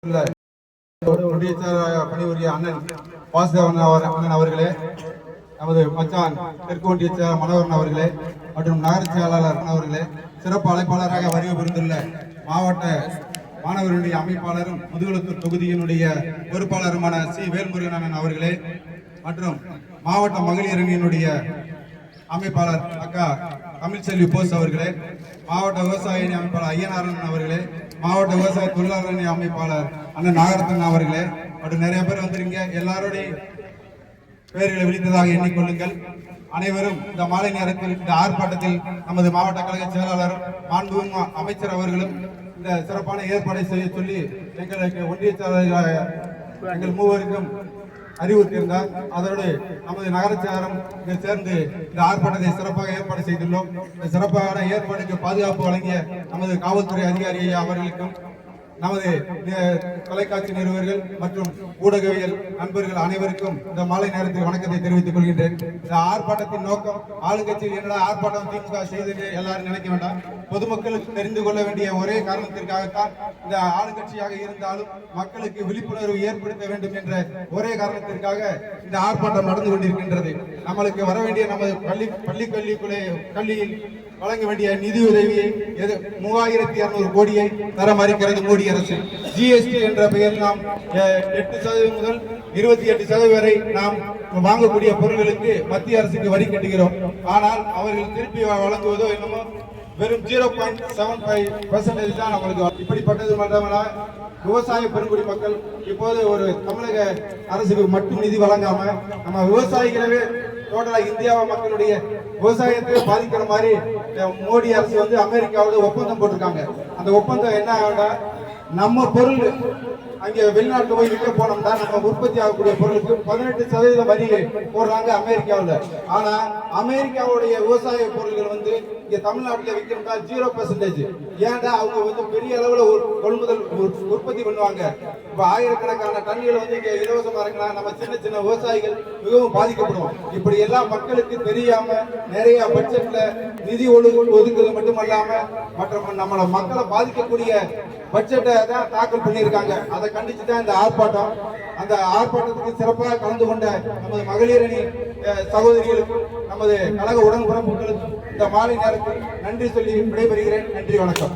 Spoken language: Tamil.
ஒன்றிய பணிபுரிய அண்ணன் வாசுதேவன் அண்ணன் அவர்களே, நமது மச்சான் தெற்கு ஒன்றிய செயலாளர் மனோகரன் அவர்களே மற்றும் நகர செயலாளர் அவர்களே, சிறப்பு அழைப்பாளராக வருகை புரிந்துள்ள மாவட்ட மாணவர்களுடைய அமைப்பாளரும் முதுகுளத்தூர் தொகுதியினுடைய பொறுப்பாளருமான சி வேல்முருகன் அண்ணன் அவர்களே மற்றும் மாவட்ட மகளிர் அணியினுடைய அமைப்பாளர் அக்கா தமிழ்செல்வி போஸ் அவர்களே, மாவட்ட விவசாய அணி அமைப்பாளர் ஐயனாரன் அவர்களே, மாவட்ட விவசாய தொழிலாளர் அணி அமைப்பாளர் அண்ணன் நாகரத்னன் அவர்களே மற்றும் நிறைய பேர் வந்திருங்க. எல்லாருடைய பெயர்களை விழித்ததாக எண்ணிக்கொள்ளுங்கள். அனைவரும் இந்த மாலை நேரத்தில் இந்த ஆர்ப்பாட்டத்தில் நமது மாவட்ட கழக செயலாளரும் மாண்புமிகு அமைச்சர் அவர்களும் இந்த சிறப்பான ஏற்பாடை செய்ய சொல்லி எங்களுக்கு ஒன்றிய செயலாளர் எங்கள் மூவருக்கும் அறிவுறுத்தியிருந்தார். அதோடு நமது நகர செயலரும் சேர்ந்து இந்த ஆர்ப்பாட்டத்தை சிறப்பாக ஏற்பாடு செய்துள்ளோம். இந்த சிறப்பான ஏற்பாடுக்கு பாதுகாப்பு வழங்கிய நமது காவல்துறை அதிகாரி அவர்களுக்கும் நமது தொலைக்காட்சி நிறுவனர்கள் மற்றும் ஊடகவியல் நண்பர்கள் அனைவருக்கும் இந்த மாலை நேரத்தில் வணக்கத்தை தெரிவித்துக் கொள்கின்றேன். இந்த ஆர்ப்பாட்டத்தின் நோக்கம் ஆளுங்கட்சியில் என்னடா ஆர்ப்பாட்டம் திமுக செய்து எல்லாரும் நினைக்க வேண்டாம். பொதுமக்களுக்கு தெரிந்து கொள்ள வேண்டிய ஒரே காரணத்திற்காகத்தான் இந்த ஆளுங்கட்சியாக இருந்தாலும் மக்களுக்கு விழிப்புணர்வு ஏற்படுத்த வேண்டும் என்ற ஒரே காரணத்திற்காக இந்த ஆர்ப்பாட்டம் நடந்து கொண்டிருக்கின்றது. நம்மளுக்கு வர வேண்டிய நமது கல்வியில் வழங்க வேண்டிய நிதியுதவியை 3200 கோடியை தர மறுக்கிறது மோடி அரசு. ஜிஎஸ்டி என்ற பெயரில் நாம் 8% முதல் 28% வரை நாம் வாங்கக்கூடிய பொருட்களுக்கு மத்திய அரசுக்கு வரி கட்டுகிறோம். ஆனால் அவர்கள் திருப்பி வழங்குவதோ என்னமோ வெறும் 0.75% தான் நம்மளுக்கு. இப்படிப்பட்டது மட்டுமல்ல, விவசாய பெருங்குடி மக்கள் இப்போது ஒரு தமிழக அரசுக்கு மட்டும் நிதி வழங்காம நம்ம விவசாயிகளவே டோட்டலா இந்தியா மக்களுடைய விவசாயத்தை பாதிக்கிற மாதிரி மோடி அரசு அமெரிக்காவோட ஒப்பந்தம் போட்டிருக்காங்க. அந்த ஒப்பந்தம் என்ன ஆகும்னா, நம்ம பொருள் அங்கே வெளிநாட்டு போய் விற்க போனோம்னா நம்ம உற்பத்தி ஆகக்கூடிய பொருளுக்கு 18% வரி போடுறாங்க அமெரிக்காவில். ஆனா அமெரிக்காவுடைய விவசாய பொருள்கள் இங்க தமிழ்நாட்டில் விற்கிறோம்னா 0%. ஏன்டா அவங்க பெரிய அளவுல கொள்முதல் உற்பத்தி பண்ணுவாங்க. இப்ப ஆயிரக்கணக்கான டன்கள் இங்க இலவசமா இருக்கலாம். நம்ம சின்ன சின்ன விவசாயிகள் மிகவும் பாதிக்கப்படுவோம். இப்படி எல்லாம் மக்களுக்கு தெரியாம நிறைய பட்ஜெட்ல நிதி ஒதுக்குறது மட்டுமல்லாம மற்ற நம்மள மக்களை பாதிக்கக்கூடிய பட்ஜெட்டை தான் தாக்கல் பண்ணியிருக்காங்க. அதை கண்டிச்சு தான் இந்த ஆர்ப்பாட்டம். அந்த ஆர்ப்பாட்டத்துக்கு சிறப்பாக கலந்து கொண்ட நமது மகளிர் அணி சகோதரிகளுக்கும் நமது கழக உடன்பிறப்புகளுக்கும் இந்த மாலை நேரத்தில் நன்றி சொல்லி விடைபெறுகிறேன். நன்றி, வணக்கம்.